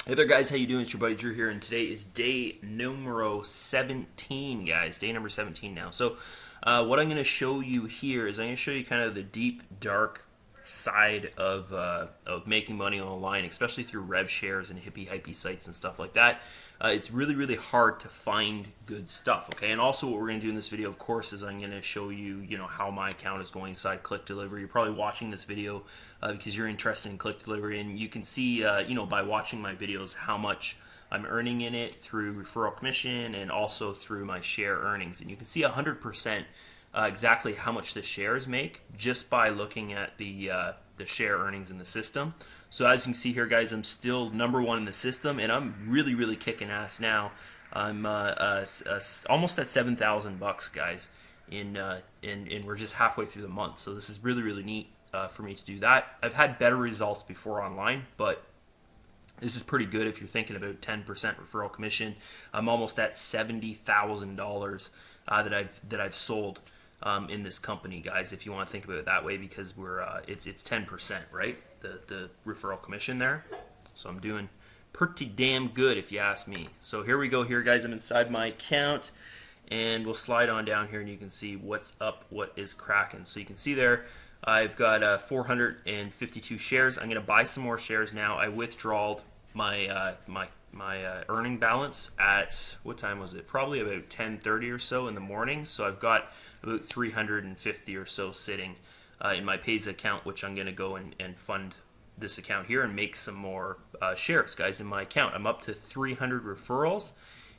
Hey there guys, how you doing? It's your buddy Drew here, and today is day numero 17, guys. Day number 17 now. So what I'm going to show you here is I'm going to show you kind of the deep, dark side of making money online, especially through rev shares and hippie-hypey sites and stuff like that. It's really, really hard to find good stuff, okay? And also what we're going to do in this video, of course, is I'm going to show you, how my account is going inside Clik Delivery. You're probably watching this video because you're interested in Clik Delivery, and you can see, by watching my videos how much I'm earning in it through referral commission and also through my share earnings. And you can see 100% exactly how much the shares make just by looking at the share earnings in the system. So as you can see here, guys, I'm still number one in the system, and I'm really, really kicking ass now. I'm almost at $7,000, guys, and we're just halfway through the month. So this is really, really neat for me to do that. I've had better results before online, but this is pretty good if you're thinking about 10% referral commission. I'm almost at $70,000 that I've sold in this company, guys, if you want to think about it that way, because we're it's 10%, right? The referral commission there. So I'm doing pretty damn good if you ask me. So here we go here, guys. I'm inside my account, and we'll slide on down here and you can see what's up, what is cracking. So you can see there I've got 452 shares. I'm going to buy some more shares now. I withdrawed my earning balance at, what time was it? Probably about 10:30 or so in the morning. So I've got about 350 or so sitting in my Payza account, which I'm going to go and fund this account here and make some more shares, guys, in my account. I'm up to 300 referrals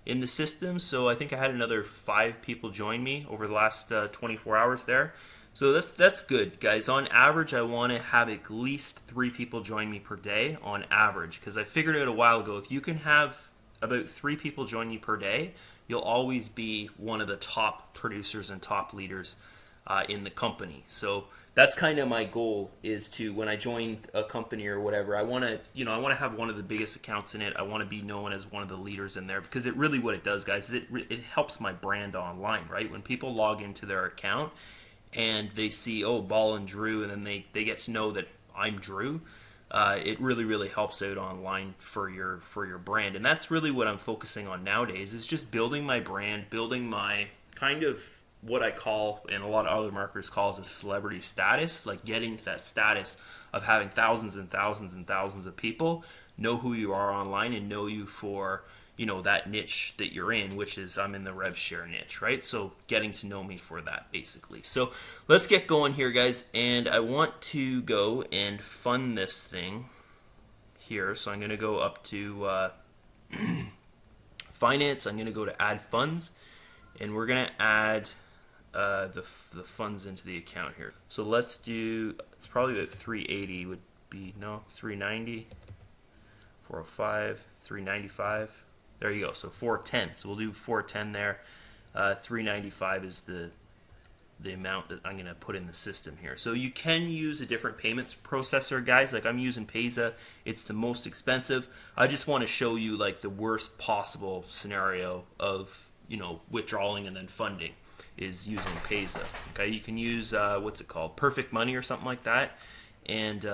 in the system, so I think I had another 5 people join me over the last 24 hours there. So that's good, guys. On average, I want to have at least 3 people join me per day on average, because I figured out a while ago, if you can have about 3 people join you per day, you'll always be one of the top producers and top leaders in the company. So that's kind of my goal, is to, when I join a company or whatever, I want to have one of the biggest accounts in it. I want to be known as one of the leaders in there, because what it does, guys, is it helps my brand online, right? When people log into their account and they see, oh, Ball and Drew, and then they get to know that I'm Drew, it really, really helps out online for your brand. And that's really what I'm focusing on nowadays, is just building my brand, building my kind of what I call, and a lot of other marketers call, as a celebrity status, like getting to that status of having thousands and thousands and thousands of people know who you are online and know you for that niche that you're in, which is, I'm in the rev share niche, right? So getting to know me for that, basically. So let's get going here, guys, and I want to go and fund this thing here. So I'm going to go up to finance. I'm going to go to add funds, and we're going to add the funds into the account here. So let's do, it's probably about 380 would be, no, 390, 405, 395. There you go. So 410. So we'll do 410 there. 395 is the amount that I'm going to put in the system here. So you can use a different payments processor, guys. Like, I'm using Payza. It's the most expensive. I just want to show you like the worst possible scenario of withdrawing and then funding is using Payza. Okay, you can use what's it called, Perfect Money or something like that, and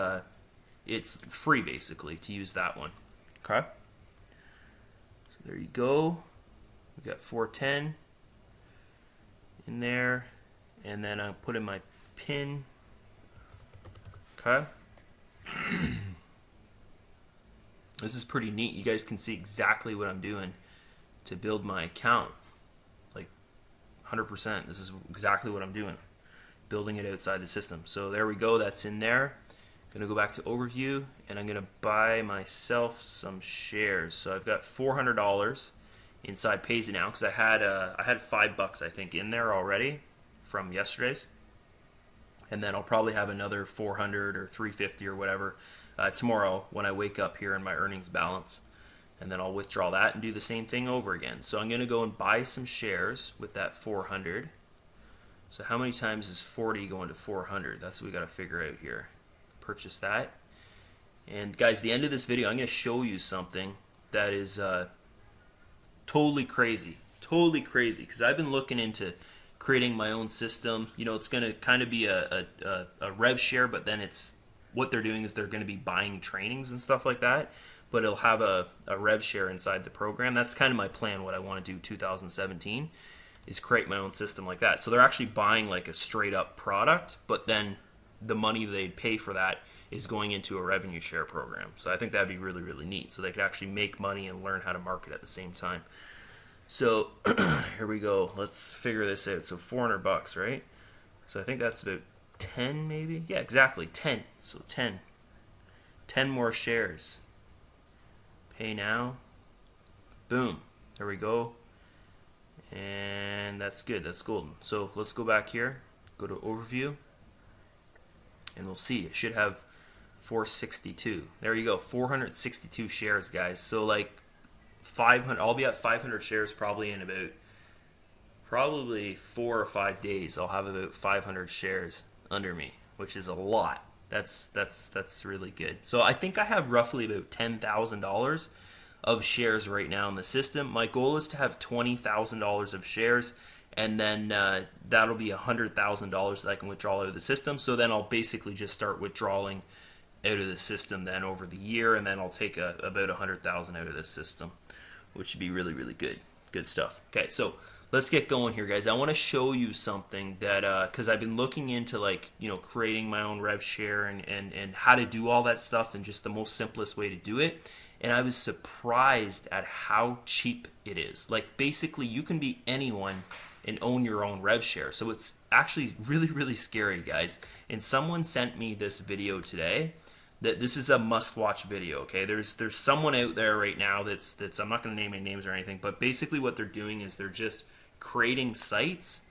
it's free basically to use that one. Okay. There you go. We got 410 in there, and then I'll put in my PIN. Okay. This is pretty neat. You guys can see exactly what I'm doing to build my account. Like 100%. This is exactly what I'm doing. Building it outside the system. So there we go. That's in there. I'm going to go back to overview, and I'm going to buy myself some shares. So I've got $400 inside Payza now, because I had $5 I think in there already from yesterday's, and then I'll probably have another 400 or 350 or whatever tomorrow when I wake up here in my earnings balance, and then I'll withdraw that and do the same thing over again. So I'm going to go and buy some shares with that 400. So how many times is 40 going to 400? That's what we got to figure out here. Purchase that. And guys, the end of this video, I'm going to show you something that is totally crazy, because I've been looking into creating my own system. It's going to kind of be a rev share, but then it's what they're doing is they're going to be buying trainings and stuff like that. but it'll have a rev share inside the program. That's kind of my plan. What I want to do 2017 is create my own system like that. So they're actually buying like a straight up product, but then the money they pay for that is going into a revenue share program. So I think that'd be really, really neat. So they could actually make money and learn how to market at the same time. So here we go. Let's figure this out. So $400, right? So I think that's about 10 maybe. Yeah, exactly 10. So 10 more shares. Pay now. Boom. There we go. And that's good. That's golden. So let's go back here. Go to overview. And we'll see. It should have 462. There you go. 462 shares, guys. So like 500. I'll be at 500 shares probably in about 4 or 5 days. I'll have about 500 shares under me, which is a lot. That's really good. So I think I have roughly about $10,000 of shares right now in the system. My goal is to have $20,000 of shares, and then that'll be $100,000 that I can withdraw out of the system. So then I'll basically just start withdrawing out of the system then over the year, and then I'll take about $100,000 out of the system, which would be really, really good. Good stuff. Okay, so let's get going here, guys. I want to show you something that, because I've been looking into like, creating my own rev share and how to do all that stuff and just the most simplest way to do it. And I was surprised at how cheap it is. Like basically you can be anyone and own your own rev share. So it's actually really, really scary, guys. And someone sent me this video today that this is a must-watch video, okay? There's someone out there right now that's I'm not going to name any names or anything, but basically what they're doing is they're just creating sites,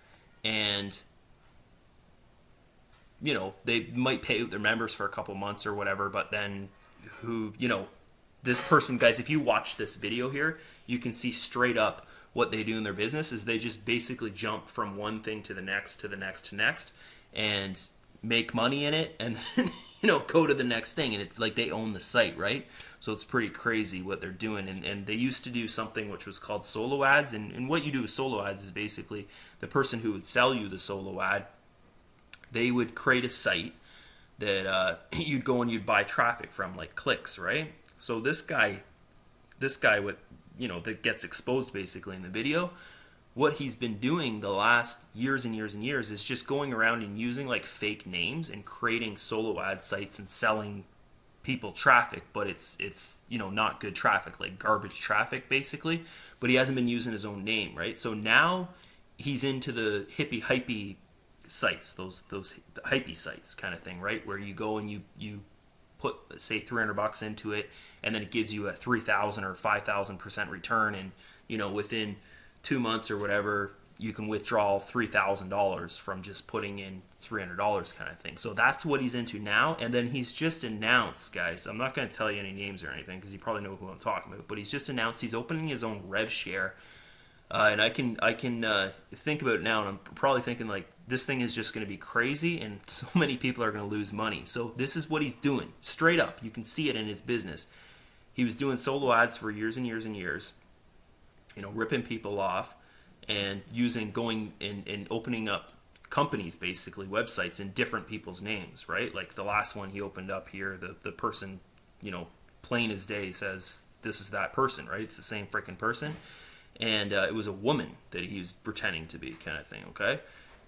and they might pay out their members for a couple months or whatever, but then this person, guys, if you watch this video here, you can see straight up what they do in their business is they just basically jump from one thing to the next to the next to next and make money in it, and then go to the next thing, and it's like they own the site, right? So it's pretty crazy what they're doing. And they used to do something which was called solo ads, and what you do with solo ads is basically the person who would sell you the solo ad, they would create a site that you'd go and you'd buy traffic from, like clicks, right? So this guy with that gets exposed basically in the video, what he's been doing the last years and years and years is just going around and using like fake names and creating solo ad sites and selling people traffic, but it's not good traffic, like garbage traffic basically. But he hasn't been using his own name, right? So now he's into the hypey sites, those hypey sites kind of thing, right? Where you go and you put say $300 into it, and then it gives you a 3,000 or 5,000% return, and within 2 months or whatever, you can withdraw $3,000 from just putting in $300 kind of thing. So that's what he's into now. And then he's just announced, guys, I'm not going to tell you any names or anything because you probably know who I'm talking about, but he's just announced he's opening his own rev share. And I can think about it now, and I'm probably thinking like this thing is just going to be crazy, and so many people are going to lose money. So this is what he's doing, straight up. You can see it in his business. He was doing solo ads for years and years and years, ripping people off, and going and opening up companies, basically websites in different people's names, right? Like the last one he opened up here, the person, plain as day says this is that person, right? It's the same freaking person. And it was a woman that he was pretending to be, kind of thing, okay?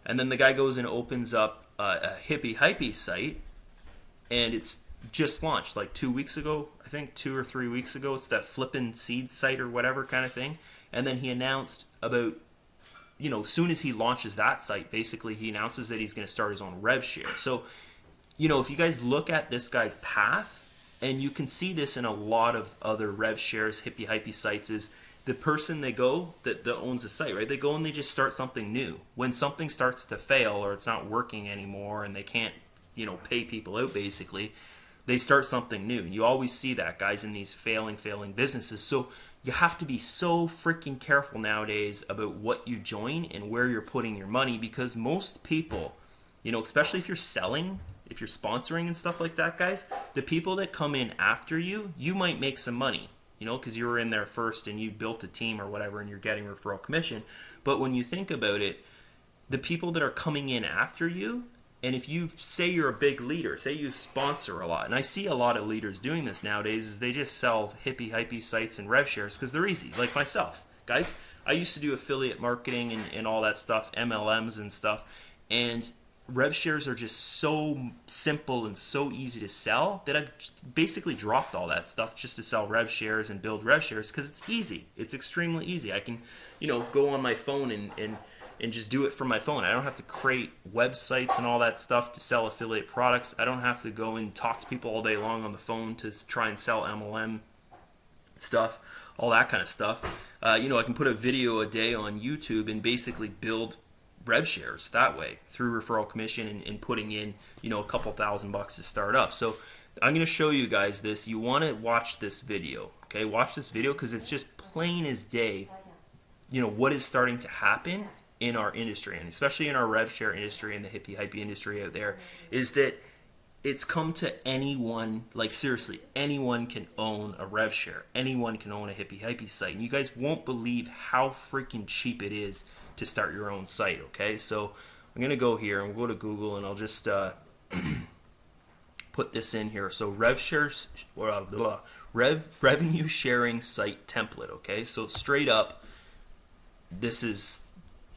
And then the guy goes and opens up a hypey site, and it's just launched like 2 weeks ago, I think 2 or 3 weeks ago. It's that flippin' seed site or whatever kind of thing. And then he announced about, as soon as he launches that site, basically he announces that he's going to start his own rev share. So, if you guys look at this guy's path, and you can see this in a lot of other rev shares, hypey sites, is the person that owns the site, right? They go and they just start something new. When something starts to fail or it's not working anymore and they can't, pay people out basically, they start something new. You always see that, guys, in these failing businesses. So you have to be so freaking careful nowadays about what you join and where you're putting your money, because most people, especially if you're selling, if you're sponsoring and stuff like that, guys, the people that come in after you might make some money. Because you were in there first and you built a team or whatever and you're getting referral commission. But when you think about it, the people that are coming in after you And if you say you're a big leader, say you sponsor a lot, and I see a lot of leaders doing this nowadays, is they just sell hippie hypey sites and rev shares because they're easy, like myself. Guys, I used to do affiliate marketing and all that stuff, MLMs and stuff, and rev shares are just so simple and so easy to sell that I've basically dropped all that stuff just to sell rev shares and build rev shares because it's easy. It's extremely easy. I can, go on my phone and just do it from my phone. I don't have to create websites and all that stuff to sell affiliate products. I don't have to go and talk to people all day long on the phone to try and sell MLM stuff, all that kind of stuff. I can put a video a day on YouTube and basically build rev shares that way through referral commission and putting in, a couple $1,000 to start up. So I'm going to show you guys this. You want to watch this video, okay? Watch this video because it's just plain as day, what is starting to happen in our industry, and especially in our rev share industry and the hippie hypey industry out there, is that it's come to anyone, like seriously, anyone can own a rev share. Anyone can own a hippie hypey site. And you guys won't believe how freaking cheap it is to start your own site, okay? So I'm going to go here and we'll go to Google and I'll just put this in here. So rev shares, revenue sharing site template, okay? So straight up, this is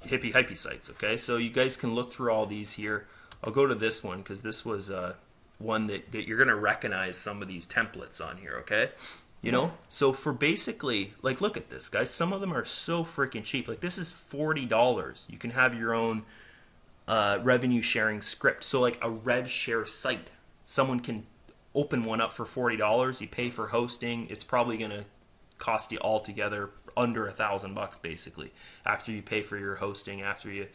hippie hypey sites, okay? So you guys can look through all these here. I'll go to this one because this was one that you're going to recognize some of these templates on here, okay? So for basically, like, look at this, guys. Some of them are so freaking cheap. Like, this is $40. You can have your own revenue sharing script. So like a rev share site, someone can open one up for $40. You pay for hosting. It's probably going to cost you altogether under $1,000 basically, after you pay for your hosting, after you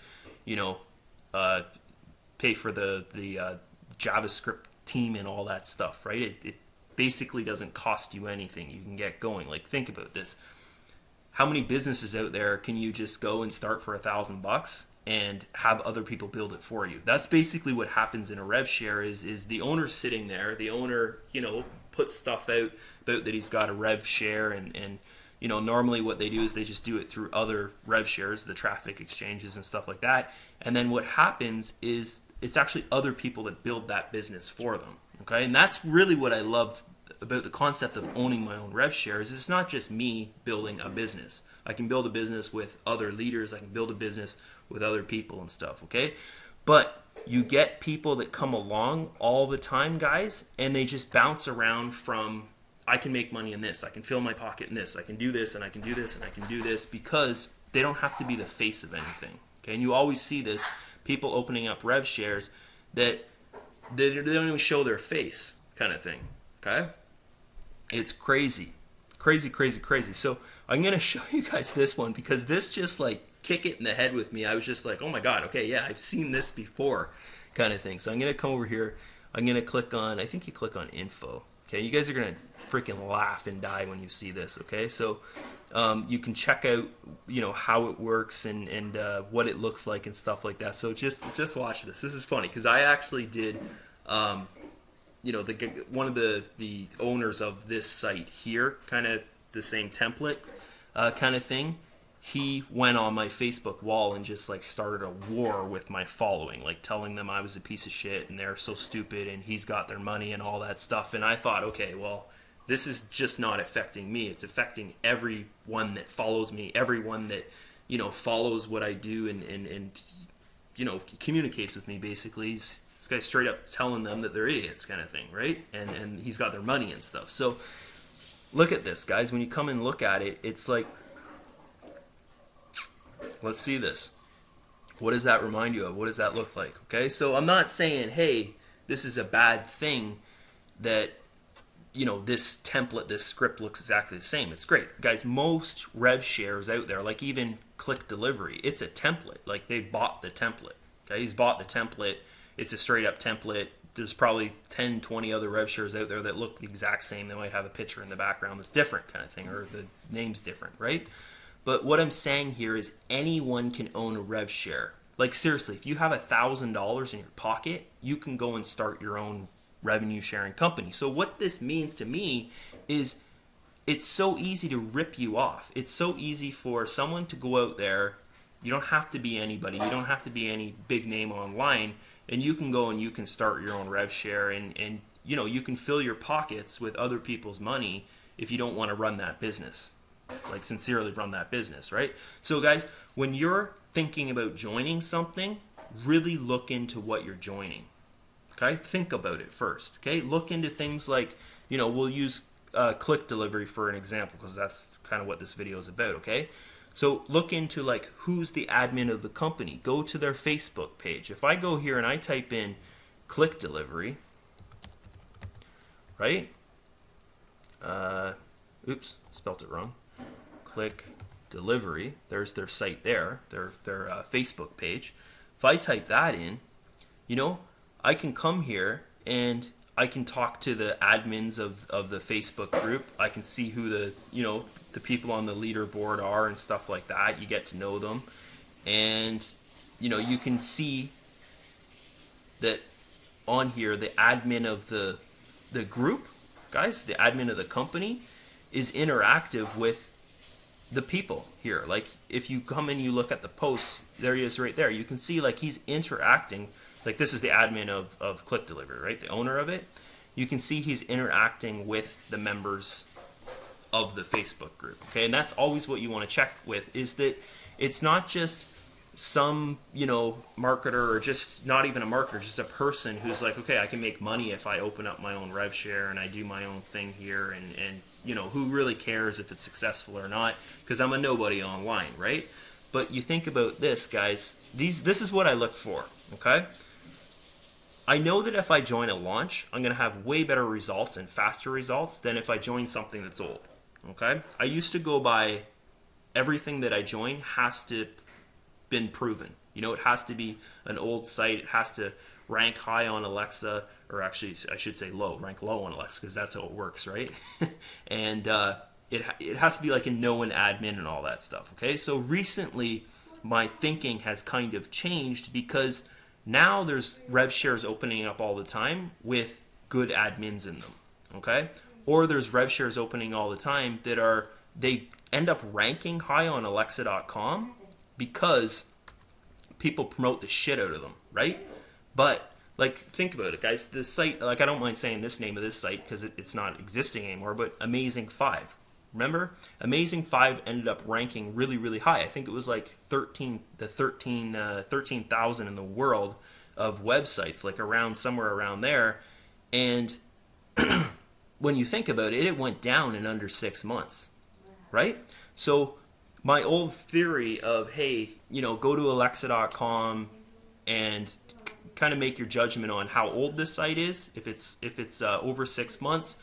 pay for the JavaScript team and all that stuff, right? It basically doesn't cost you anything. You can get going. Like, think about this. How many businesses out there can you just go and start for $1,000 and have other people build it for you? That's basically what happens in a rev share. Is the owner sitting there, the owner puts stuff out about that he's got a rev share, and normally what they do is they just do it through other rev shares, the traffic exchanges and stuff like that. And then what happens is it's actually other people that build that business for them. Okay, and that's really what I love about the concept of owning my own rev shares. It's not just me building a business. I can build a business with other leaders. I can build a business with other people and stuff, okay? But you get people that come along all the time, guys, and they just bounce around from, I can make money in this, I can fill my pocket in this, I can do this, and I can do this, and I can do this, because they don't have to be the face of anything, okay? And you always see this, people opening up rev shares that they don't even show their face, kind of thing, okay? It's crazy. Crazy, crazy, crazy. So I'm going to show you guys this one because this just like kick it in the head with me. I was just like, oh my God, okay, yeah, I've seen this before, kind of thing. So I'm going to come over here. I'm going to click on, I think you click on info. Okay, you guys are going to freaking laugh and die when you see this, okay? So you can check out, how it works and what it looks like and stuff like that. So just watch this. This is funny because I actually did, one of the owners of this site here, kind of the same template kind of thing. He went on my Facebook wall and just like started a war with my following, like telling them I was a piece of shit and they're so stupid and he's got their money and all that stuff. And I thought, okay, well, this is just not affecting me. It's affecting everyone that follows me, everyone that, follows what I do and communicates with me basically. This guy's straight up telling them that they're idiots kind of thing, right? And he's got their money and stuff. So look at this, guys. When you come and look at it, it's like, let's see this. What does that remind you of? What does that look like? Okay, so I'm not saying, hey, this is a bad thing that, this template, this script looks exactly the same. It's great. Guys, most rev shares out there, like even Clik Delivery, it's a template. Like they bought the template. Okay, he's bought the template. It's a straight up template. There's probably 10, 20 other rev shares out there that look the exact same. They might have a picture in the background that's different kind of thing, or the name's different, right? But what I'm saying here is anyone can own a rev share. Like seriously, if you have $1,000 in your pocket, you can go and start your own revenue sharing company. So what this means to me is it's so easy to rip you off. It's so easy for someone to go out there. You don't have to be anybody. You don't have to be any big name online. and you can go and you can start your own rev share, and you know, you can fill your pockets with other people's money if you don't want to run that business, like sincerely run that business, right? So guys, when you're thinking about joining something, really look into what you're joining. Okay, think about it first. Okay, look into things like, you know, we'll use Clik Delivery for an example because that's kind of what this video is about. Okay, so look into like who's the admin of the company. Go to their Facebook page. If I go here and I type in Clik Delivery, right? Oops, spelt it wrong. Clik Delivery. There's their site there, their Facebook page. If I type that in, you know, I can come here and I can talk to the admins of the Facebook group. I can see who the, you know, the people on the leaderboard are and stuff like that. You get to know them, and you know, you can see that on here the admin of the group, guys, the admin of the company is interactive with the people here. Like if you come and you look at the post, there he is right there. You can see like he's interacting. Like this is the admin of Clik Delivery, right? The owner of it. You can see he's interacting with the members of the Facebook group. Okay, and that's always what you want to check with, is that it's not just some, you know, marketer, or just not even a marketer, just a person who's like, okay, I can make money if I open up my own rev share and I do my own thing here, and you know, who really cares if it's successful or not, because I'm a nobody online, right? But you think about this, guys, this is what I look for. Okay, I know that if I join a launch, I'm going to have way better results and faster results than if I join something that's old. Okay, I used to go by everything that I join has to been proven. You know, it has to be an old site. It has to rank high on Alexa, or actually I should say low, rank low on Alexa, because that's how it works, right? And it has to be like a known admin and all that stuff. Okay, so recently my thinking has kind of changed, because now there's rev shares opening up all the time with good admins in them. Okay, or there's rev shares opening all the time that they end up ranking high on Alexa.com because people promote the shit out of them, right? But like, think about it, guys. The site, like, I don't mind saying this name of this site because it's not existing anymore, but Amazing 5. Remember? Amazing 5 ended up ranking really, really high. I think it was like 13,000 in the world of websites, like somewhere around there. And when you think about it, it went down in under 6 months, right? So my old theory of, hey, you know, go to Alexa.com and kind of make your judgment on how old this site is, if it's over 6 months,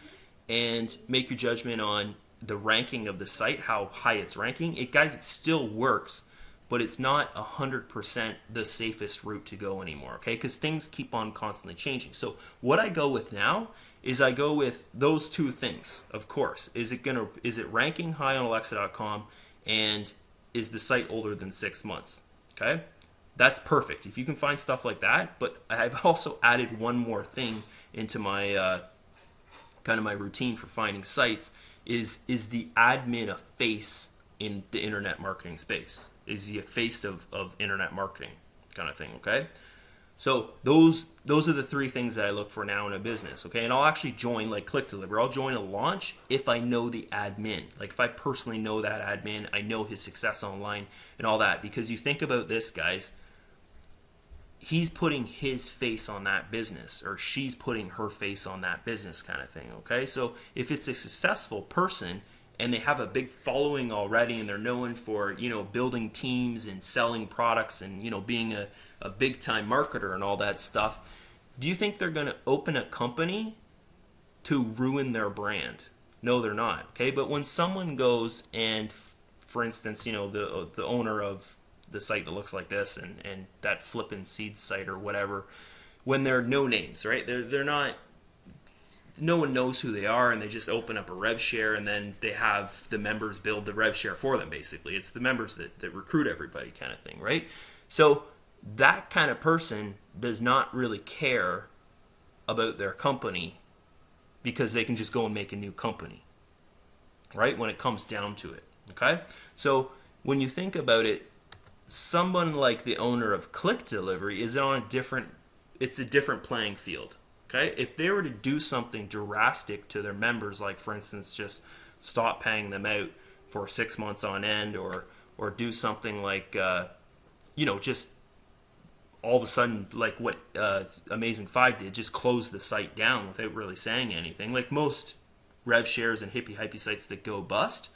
and make your judgment on the ranking of the site, how high it's ranking. Guys, it still works, but it's not 100% the safest route to go anymore, okay? Because things keep on constantly changing. So what I go with now is I go with those two things, of course. Is it ranking high on Alexa.com, and is the site older than 6 months? Okay, that's perfect if you can find stuff like that. But I've also added one more thing into my kind of my routine for finding sites. Is the admin a face in the internet marketing space? Is he a face of internet marketing kind of thing? Okay, so those are the three things that I look for now in a business. Okay, and I'll actually join like Clik Delivery. I'll join a launch if I know the admin. Like if I personally know that admin, I know his success online and all that. Because you think about this, guys, he's putting his face on that business, or she's putting her face on that business kind of thing. Okay, so if it's a successful person and they have a big following already, and they're known for, you know, building teams and selling products and, you know, being a big time marketer and all that stuff, do you think they're going to open a company to ruin their brand? No, they're not. Okay, but when someone goes and, for instance, you know, the owner of the site that looks like this and that flippin' seed site or whatever, when they're no names, right? They're not, no one knows who they are, and they just open up a rev share, and then they have the members build the rev share for them. Basically, it's the members that recruit everybody kind of thing, right? So that kind of person does not really care about their company, because they can just go and make a new company, right? When it comes down to it. Okay, so when you think about it, someone like the owner of Clik Delivery is on a different it's a different playing field. Okay, if they were to do something drastic to their members, like for instance, just stop paying them out for 6 months on end, or do something like just all of a sudden, like what Amazing 5 did, just close the site down without really saying anything. Like most rev shares and hippie hypey sites that go bust,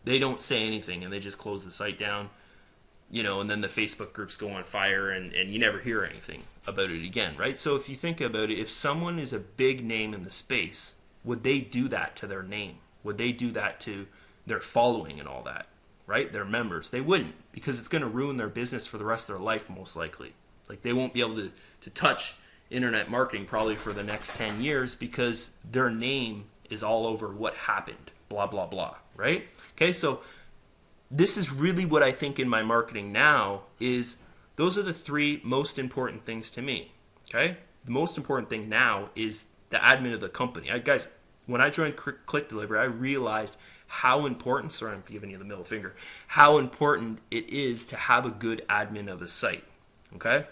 they don't say anything and they just close the site down, and then the Facebook groups go on fire and you never hear anything about it again, right? So if you think about it, if someone is a big name in the space, would they do that to their name? Would they do that to their following and all that, right? Their members? They wouldn't, because it's going to ruin their business for the rest of their life, most likely. Like they won't be able to touch internet marketing probably for the next 10 years because their name is all over what happened, blah, blah, blah, right? Okay, so this is really what I think in my marketing now is those are the 3 most important things to me, okay? The most important thing now is the admin of the company. Guys, when I joined Clik Delivery, I realized how important, sorry, I'm giving you the middle finger, how important it is to have a good admin of a site. Okay,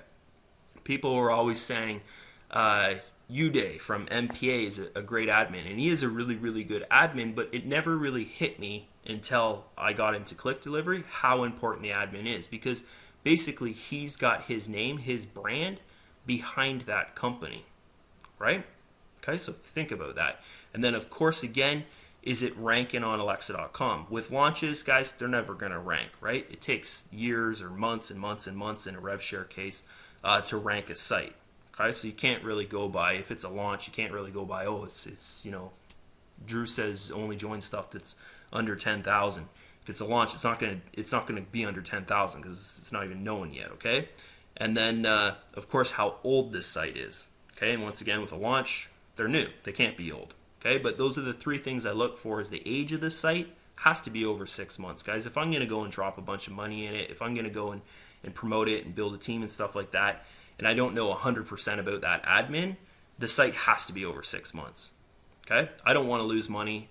people are always saying Uday from MPA is a great admin, and he is a really, really good admin, but it never really hit me until I got into Clik Delivery how important the admin is, because basically he's got his name, his brand behind that company, right? Okay, so think about that. And then of course, again, is it ranking on Alexa.com? With launches, guys, they're never going to rank, right? It takes years or months and months and months in a rev share case to rank a site. Okay, so you can't really go by, if it's a launch, you can't really go by, it's Drew says only join stuff that's under 10,000. If it's a launch, it's not going to be under 10,000 because it's not even known yet. Okay, and then of course how old this site is. Okay, and once again with a launch, they're new, they can't be old. Okay, but those are the 3 things I look for. Is the age of the site has to be over 6 months, guys. If I'm going to go and drop a bunch of money in it, if I'm going to go and promote it and build a team and stuff like that, and I don't know 100% about that admin, the site has to be over 6 months. Okay, I don't want to lose money.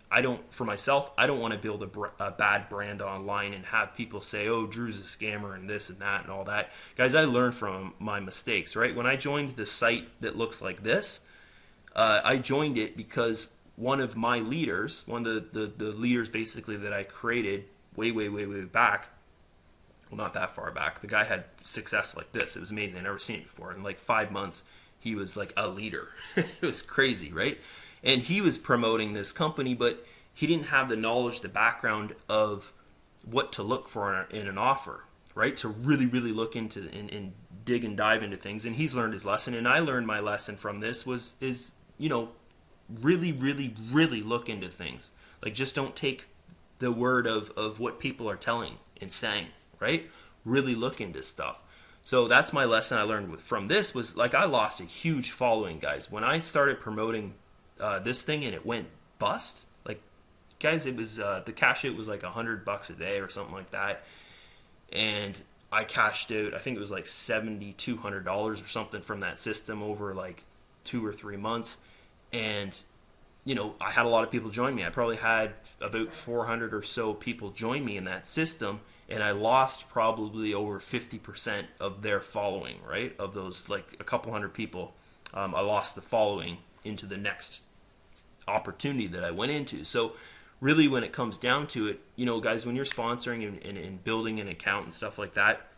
For myself, I don't want to build a bad brand online and have people say, oh, Drew's a scammer and this and that and all that. Guys, I learned from my mistakes, right? When I joined the site that looks like this, I joined it because one of my leaders, one of the leaders basically that I created way back, well, not that far back, the guy had success like this. It was amazing. I'd never seen it before. In like 5 months, he was like a leader. It was crazy, right? And he was promoting this company, but he didn't have the knowledge, the background of what to look for in an offer, right? To really look into and dig and dive into things. And he's learned his lesson, and I learned my lesson from this is really look into things. Like, just don't take the word of what people are telling and saying, right? Really look into stuff. So that's my lesson I learned from this was, like, I lost a huge following, guys. When I started promoting this thing and it went bust, like, guys, it was the cash out was like $100 a day or something like that. And I cashed out, I think it was like $7,200 or something from that system over like 2 or 3 months. And, I had a lot of people join me. I probably had about 400 or so people join me in that system, and I lost probably over 50% of their following, right? Of those, like, a couple hundred people, I lost the following into the next opportunity that I went into. So really, when it comes down to it, guys, when you're sponsoring and building an account and stuff like that,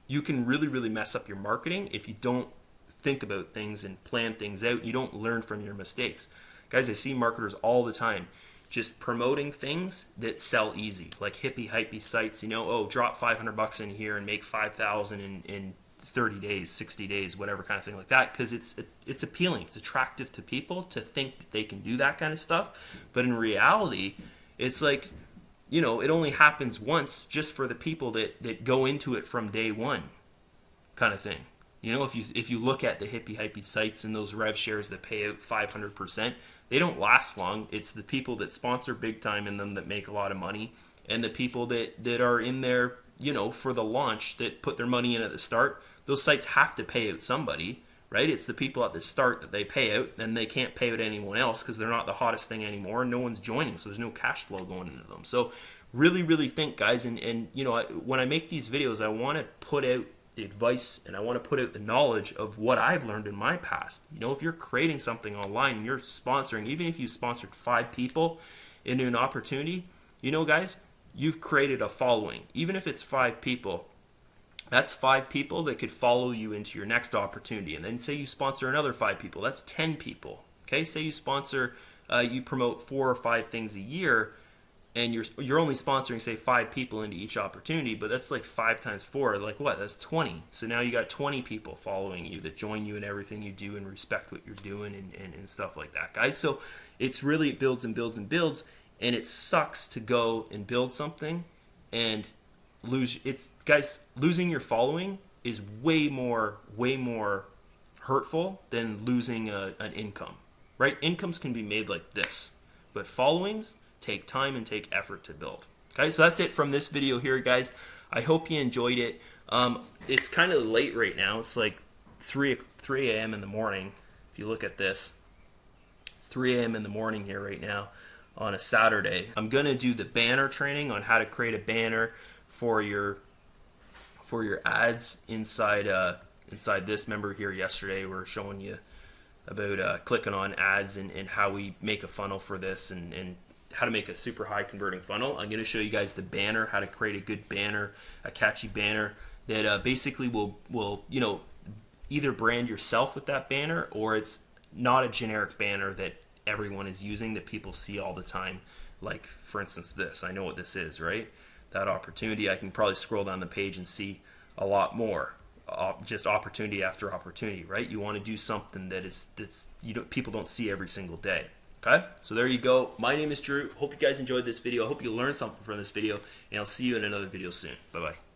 you can really mess up your marketing if you don't think about things and plan things out. You don't learn from your mistakes. Guys, I see marketers all the time just promoting things that sell easy, like hippie hypey sites, drop $500 in here and make 5,000 in 30 days, 60 days, whatever kind of thing like that, because it's appealing, it's attractive to people to think that they can do that kind of stuff. But in reality, it's like, it only happens once, just for the people that go into it from day one, kind of thing. If you look at the hippie hypey sites and those rev shares that pay out 500%, they don't last long. It's the people that sponsor big time in them that make a lot of money, and the people that are in there, for the launch, that put their money in at the start. Those sites have to pay out somebody, right? It's the people at the start that they pay out, and they can't pay out anyone else because they're not the hottest thing anymore, and no one's joining, so there's no cash flow going into them. So really think, guys, and when I make these videos, I want to put out the advice, and I want to put out the knowledge of what I've learned in my past. You know, if you're creating something online and you're sponsoring, even if you sponsored 5 people into an opportunity, you know, guys, you've created a following. Even if it's 5 people, that's 5 people that could follow you into your next opportunity. And then say you sponsor another 5 people, that's 10 people. Okay, say you sponsor, you promote 4 or 5 things a year, and you're only sponsoring, say, 5 people into each opportunity, but that's like 5 times 4, like what? That's 20. So now you got 20 people following you that join you in everything you do and respect what you're doing and stuff like that, guys. So it's really, it builds and builds and builds, and it sucks to go and build something and lose. It's, guys, losing your following is way more hurtful than losing an income, right? Incomes can be made like this, but followings take time and take effort to build. Okay, so that's it from this video here, guys. I hope you enjoyed it. It's kind of late right now. It's like 3 a.m. in the morning. If you look at this, it's 3 a.m. in the morning here right now on a Saturday. I'm gonna do the banner training on how to create a banner for your ads inside this. Remember here yesterday we were showing you about clicking on ads and how we make a funnel for this and how to make a super high converting funnel. I'm going to show you guys the banner, how to create a good banner, a catchy banner that basically will you know, either brand yourself with that banner, or it's not a generic banner that everyone is using that people see all the time. Like for instance this, I know what this is, right? That opportunity, I can probably scroll down the page and see a lot more. Just opportunity after opportunity, right? You want to do something that's people don't see every single day. Okay, so there you go. My name is Drew. Hope you guys enjoyed this video. I hope you learned something from this video, and I'll see you in another video soon. Bye-bye.